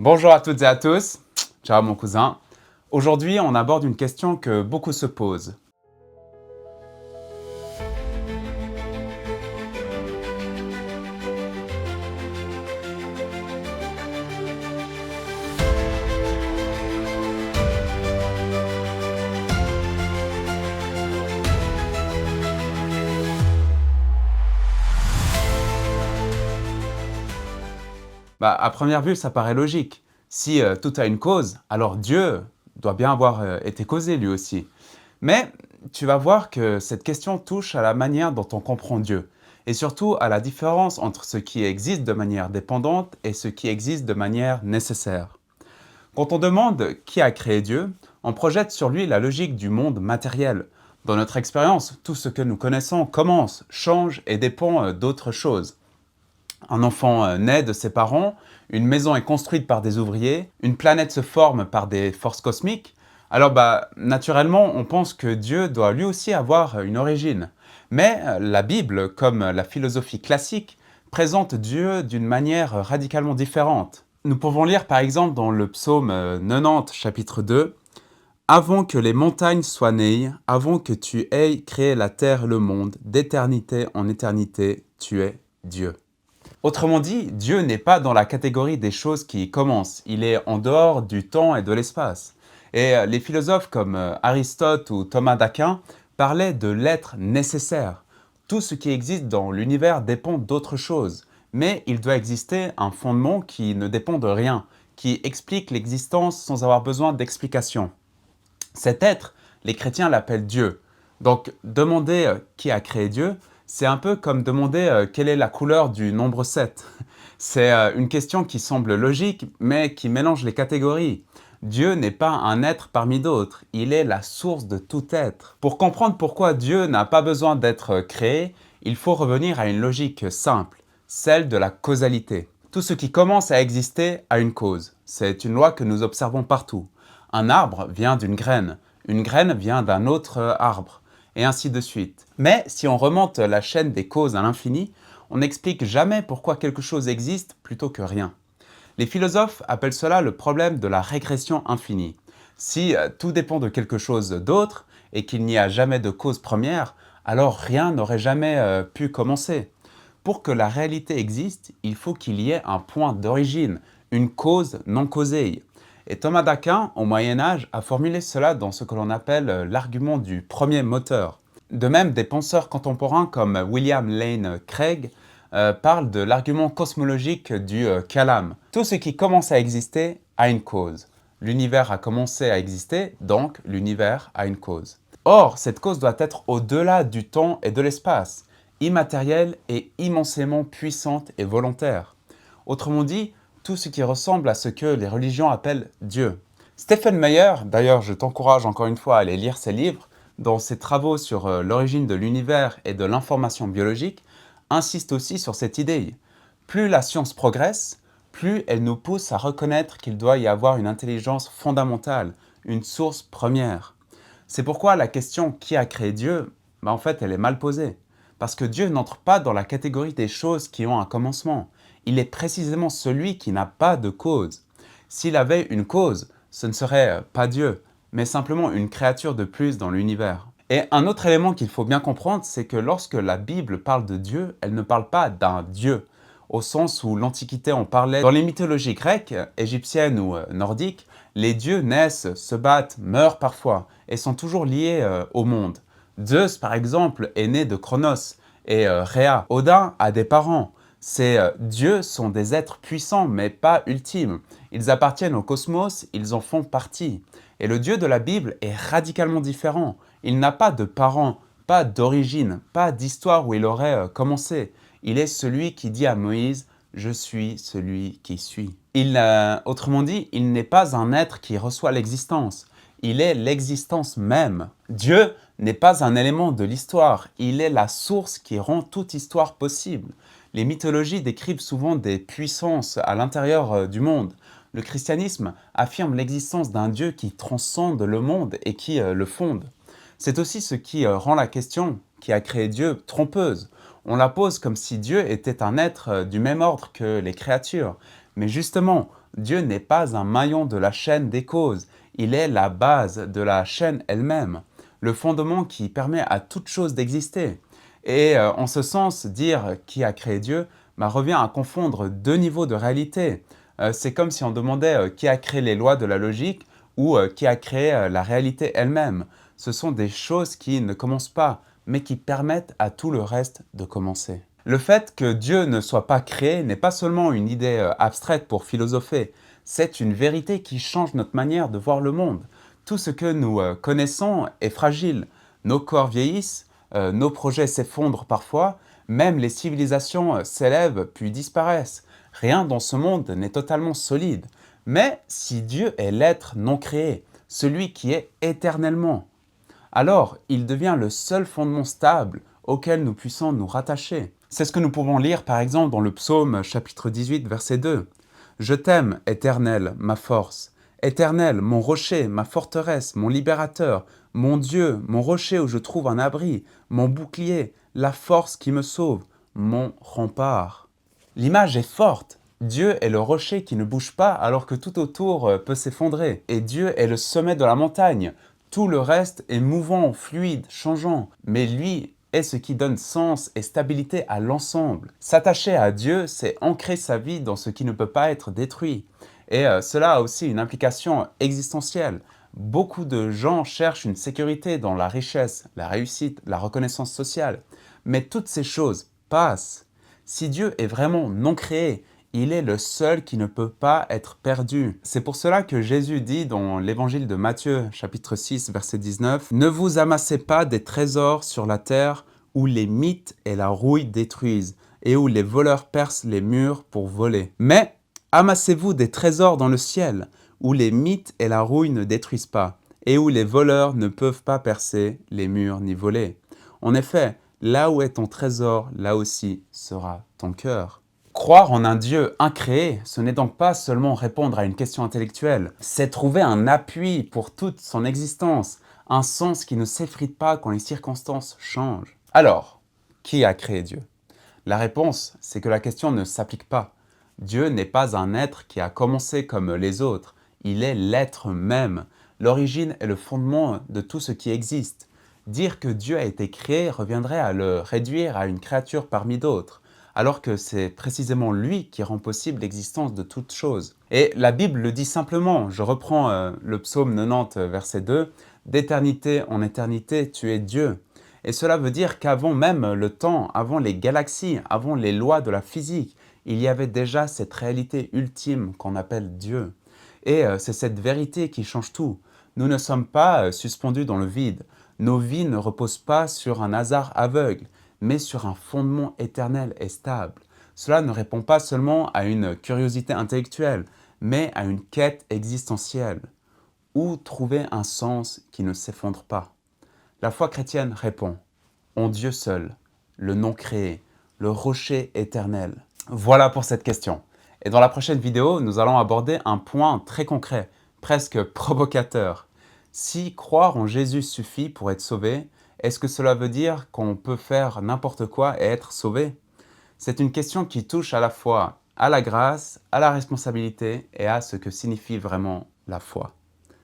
Bonjour à toutes et à tous, ciao mon cousin. Aujourd'hui, on aborde une question que beaucoup se posent. À première vue, ça paraît logique. Si tout a une cause, alors Dieu doit bien avoir été causé lui aussi. Mais tu vas voir que cette question touche à la manière dont on comprend Dieu, et surtout à la différence entre ce qui existe de manière dépendante et ce qui existe de manière nécessaire. Quand on demande qui a créé Dieu, on projette sur lui la logique du monde matériel. Dans notre expérience, tout ce que nous connaissons commence, change et dépend d'autres choses. Un enfant naît de ses parents, une maison est construite par des ouvriers, une planète se forme par des forces cosmiques. Alors naturellement, on pense que Dieu doit lui aussi avoir une origine. Mais la Bible, comme la philosophie classique, présente Dieu d'une manière radicalement différente. Nous pouvons lire par exemple dans le psaume 90, chapitre 2, « Avant que les montagnes soient nées, avant que tu aies créé la terre et le monde, d'éternité en éternité, tu es Dieu. » Autrement dit, Dieu n'est pas dans la catégorie des choses qui commencent, il est en dehors du temps et de l'espace. Et les philosophes comme Aristote ou Thomas d'Aquin parlaient de l'être nécessaire. Tout ce qui existe dans l'univers dépend d'autre chose, mais il doit exister un fondement qui ne dépend de rien, qui explique l'existence sans avoir besoin d'explication. Cet être, les chrétiens l'appellent Dieu. Donc, demander qui a créé Dieu, c'est un peu comme demander quelle est la couleur du nombre 7. C'est une question qui semble logique, mais qui mélange les catégories. Dieu n'est pas un être parmi d'autres, il est la source de tout être. Pour comprendre pourquoi Dieu n'a pas besoin d'être créé, il faut revenir à une logique simple, celle de la causalité. Tout ce qui commence à exister a une cause. C'est une loi que nous observons partout. Un arbre vient d'une graine, une graine vient d'un autre arbre, et ainsi de suite. Mais si on remonte la chaîne des causes à l'infini, on n'explique jamais pourquoi quelque chose existe plutôt que rien. Les philosophes appellent cela le problème de la régression infinie. Si tout dépend de quelque chose d'autre et qu'il n'y a jamais de cause première, alors rien n'aurait jamais pu commencer. Pour que la réalité existe, il faut qu'il y ait un point d'origine, une cause non causée. Et Thomas d'Aquin, au Moyen-Âge, a formulé cela dans ce que l'on appelle l'argument du premier moteur. De même, des penseurs contemporains comme William Lane Craig parlent de l'argument cosmologique du Kalam. Tout ce qui commence à exister a une cause. L'univers a commencé à exister, donc l'univers a une cause. Or, cette cause doit être au-delà du temps et de l'espace, immatérielle et immensément puissante et volontaire. Autrement dit, tout ce qui ressemble à ce que les religions appellent Dieu. Stephen Meyer, d'ailleurs je t'encourage encore une fois à aller lire ses livres, dans ses travaux sur l'origine de l'univers et de l'information biologique, insiste aussi sur cette idée. Plus la science progresse, plus elle nous pousse à reconnaître qu'il doit y avoir une intelligence fondamentale, une source première. C'est pourquoi la question « qui a créé Dieu ?» en fait, elle est mal posée. Parce que Dieu n'entre pas dans la catégorie des choses qui ont un commencement. Il est précisément celui qui n'a pas de cause. S'il avait une cause, ce ne serait pas Dieu, mais simplement une créature de plus dans l'univers. Et un autre élément qu'il faut bien comprendre, c'est que lorsque la Bible parle de Dieu, elle ne parle pas d'un Dieu, au sens où l'Antiquité en parlait. Dans les mythologies grecques, égyptiennes ou nordiques, les dieux naissent, se battent, meurent parfois, et sont toujours liés au monde. Zeus, par exemple, est né de Chronos, et Rhea. Odin a des parents. Ces dieux sont des êtres puissants, mais pas ultimes. Ils appartiennent au cosmos, ils en font partie. Et le Dieu de la Bible est radicalement différent. Il n'a pas de parents, pas d'origine, pas d'histoire où il aurait commencé. Il est celui qui dit à Moïse « Je suis celui qui suis ». Autrement dit, il n'est pas un être qui reçoit l'existence. Il est l'existence même. Dieu n'est pas un élément de l'histoire, il est la source qui rend toute histoire possible. Les mythologies décrivent souvent des puissances à l'intérieur du monde. Le christianisme affirme l'existence d'un Dieu qui transcende le monde et qui le fonde. C'est aussi ce qui rend la question « qui a créé Dieu » trompeuse. On la pose comme si Dieu était un être du même ordre que les créatures. Mais justement, Dieu n'est pas un maillon de la chaîne des causes, il est la base de la chaîne elle-même, le fondement qui permet à toute chose d'exister. Et en ce sens, dire qui a créé Dieu revient à confondre deux niveaux de réalité. C'est comme si on demandait qui a créé les lois de la logique ou qui a créé la réalité elle-même. Ce sont des choses qui ne commencent pas, mais qui permettent à tout le reste de commencer. Le fait que Dieu ne soit pas créé n'est pas seulement une idée abstraite pour philosopher, c'est une vérité qui change notre manière de voir le monde. Tout ce que nous connaissons est fragile. Nos corps vieillissent, nos projets s'effondrent parfois, même les civilisations s'élèvent puis disparaissent. Rien dans ce monde n'est totalement solide. Mais si Dieu est l'être non créé, celui qui est éternellement, alors il devient le seul fondement stable auquel nous puissions nous rattacher. C'est ce que nous pouvons lire par exemple dans le psaume chapitre 18 verset 2. « Je t'aime, Éternel, ma force. Éternel, mon rocher, ma forteresse, mon libérateur, mon Dieu, mon rocher où je trouve un abri, mon bouclier, la force qui me sauve, mon rempart. » L'image est forte. Dieu est le rocher qui ne bouge pas alors que tout autour peut s'effondrer. Et Dieu est le sommet de la montagne. Tout le reste est mouvant, fluide, changeant. Mais lui est ce qui donne sens et stabilité à l'ensemble. S'attacher à Dieu, c'est ancrer sa vie dans ce qui ne peut pas être détruit. Et cela a aussi une implication existentielle. Beaucoup de gens cherchent une sécurité dans la richesse, la réussite, la reconnaissance sociale. Mais toutes ces choses passent. Si Dieu est vraiment non créé, il est le seul qui ne peut pas être perdu. C'est pour cela que Jésus dit dans l'évangile de Matthieu, chapitre 6, verset 19, « Ne vous amassez pas des trésors sur la terre où les mythes et la rouille détruisent et où les voleurs percent les murs pour voler. Mais amassez-vous des trésors dans le ciel où les mythes et la rouille ne détruisent pas et où les voleurs ne peuvent pas percer les murs ni voler. En effet, là où est ton trésor, là aussi sera ton cœur. » Croire en un Dieu incréé, ce n'est donc pas seulement répondre à une question intellectuelle, c'est trouver un appui pour toute son existence, un sens qui ne s'effrite pas quand les circonstances changent. Alors, qui a créé Dieu? La réponse, c'est que la question ne s'applique pas. Dieu n'est pas un être qui a commencé comme les autres, il est l'être même. L'origine est le fondement de tout ce qui existe. Dire que Dieu a été créé reviendrait à le réduire à une créature parmi d'autres, alors que c'est précisément lui qui rend possible l'existence de toutes choses. Et la Bible le dit simplement, je reprends le psaume 90, verset 2, « D'éternité en éternité, tu es Dieu ». Et cela veut dire qu'avant même le temps, avant les galaxies, avant les lois de la physique, il y avait déjà cette réalité ultime qu'on appelle Dieu. Et c'est cette vérité qui change tout. Nous ne sommes pas suspendus dans le vide. Nos vies ne reposent pas sur un hasard aveugle, mais sur un fondement éternel et stable. Cela ne répond pas seulement à une curiosité intellectuelle, mais à une quête existentielle. Où trouver un sens qui ne s'effondre pas? La foi chrétienne répond en Dieu seul, le non créé, le rocher éternel. Voilà pour cette question. Et dans la prochaine vidéo, nous allons aborder un point très concret, presque provocateur. Si croire en Jésus suffit pour être sauvé, est-ce que cela veut dire qu'on peut faire n'importe quoi et être sauvé? C'est une question qui touche à la fois à la grâce, à la responsabilité et à ce que signifie vraiment la foi.